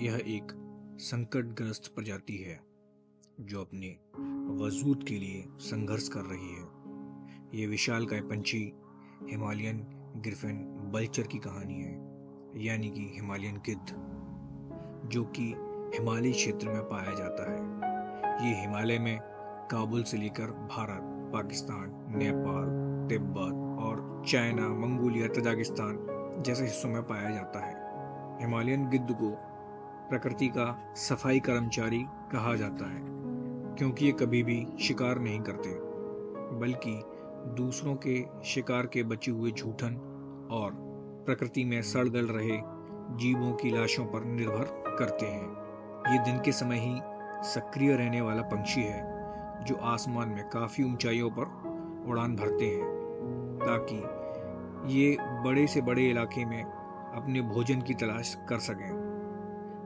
यह एक संकटग्रस्त प्रजाति है जो अपने वजूद के लिए संघर्ष कर रही है। ये विशालकाय पंछी हिमालयन ग्रिफिन बल्चर की कहानी है, यानी कि हिमालयन गिद्ध, जो कि हिमालयी क्षेत्र में पाया जाता है। ये हिमालय में काबुल से लेकर भारत, पाकिस्तान, नेपाल, तिब्बत और चाइना, मंगोलिया, तजाकिस्तान जैसे हिस्सों में पाया जाता है। हिमालयन गिद्ध को प्रकृति का सफाई कर्मचारी कहा जाता है, क्योंकि ये कभी भी शिकार नहीं करते, बल्कि दूसरों के शिकार के बचे हुए झूठन और प्रकृति में सड़ गल रहे जीवों की लाशों पर निर्भर करते हैं। ये दिन के समय ही सक्रिय रहने वाला पंछी है, जो आसमान में काफी ऊंचाइयों पर उड़ान भरते हैं, ताकि ये बड़े से बड़े इलाके में अपने भोजन की तलाश कर सकें।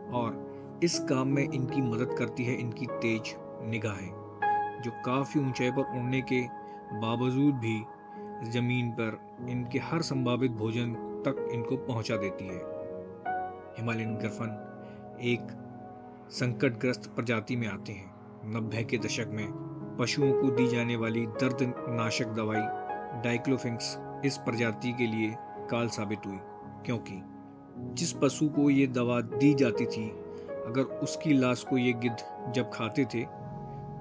और इस काम में इनकी मदद करती है इनकी तेज निगाहें, जो काफी ऊंचाई पर उड़ने के बावजूद भी जमीन पर इनके हर संभावित भोजन तक इनको पहुंचा देती है। हिमालयन ग्रिफन एक संकटग्रस्त प्रजाति में आते हैं। 90 के दशक में पशुओं को दी जाने वाली दर्दनाशक दवाई डाइक्लोफिंक्स इस प्रजाति के लिए काल साबित हुई, क्योंकि जिस पशु को ये दवा दी जाती थी, अगर उसकी लाश को ये गिद्ध जब खाते थे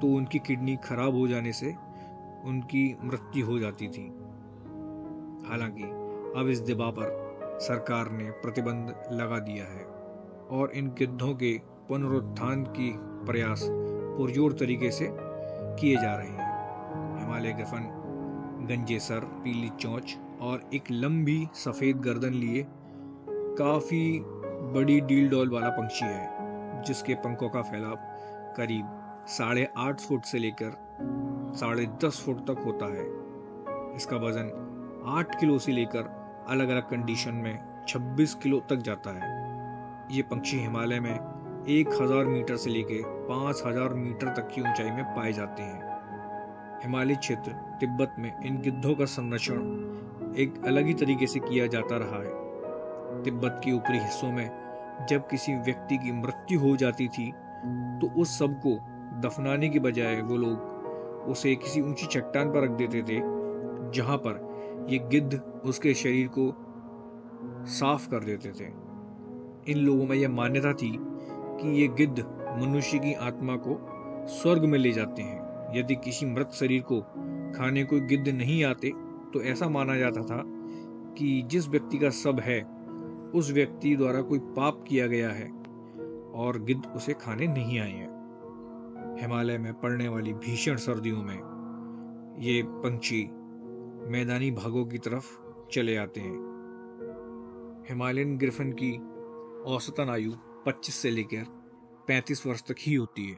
तो उनकी किडनी खराब हो जाने से उनकी मृत्यु हो जाती थी। हालांकि अब इस दवा पर सरकार ने प्रतिबंध लगा दिया है और इन गिद्धों के पुनरुत्थान की प्रयास पुरजोर तरीके से किए जा रहे हैं। हिमालय ग्रिफन गंजे सर, पीली चोंच और एक लंबी सफेद गर्दन लिए काफी बड़ी डील डॉल वाला पंछी है, जिसके पंखों का फैलाव करीब 8.5 फुट से लेकर 10.5 फुट तक होता है। इसका वजन 8 किलो से लेकर अलग अलग कंडीशन में 26 किलो तक जाता है। ये पक्षी हिमालय में 1000 मीटर से लेकर 5000 मीटर तक की ऊंचाई में पाए जाते हैं। हिमालयी क्षेत्र तिब्बत में इन गिद्धों का संरक्षण एक अलग ही तरीके से किया जाता रहा है। तिब्बत के ऊपरी हिस्सों में जब किसी व्यक्ति की मृत्यु हो जाती थी, तो उस सब को दफनाने की बजाय वो लोग उसे किसी ऊंची चट्टान पर रख देते थे, जहां पर ये गिद्ध उसके शरीर को साफ कर देते थे। इन लोगों में यह मान्यता थी कि ये गिद्ध मनुष्य की आत्मा को स्वर्ग में ले जाते हैं। यदि किसी मृत शरीर को खाने कोई गिद्ध नहीं आते, तो ऐसा माना जाता था कि जिस व्यक्ति का शव है, उस व्यक्ति द्वारा कोई पाप किया गया है और गिद्ध उसे खाने नहीं आए हैं। हिमालय में पड़ने वाली भीषण सर्दियों में ये पंछी मैदानी भागों की तरफ चले आते हैं। हिमालयन ग्रिफन की औसतन आयु 25 से लेकर 35 वर्ष तक ही होती है।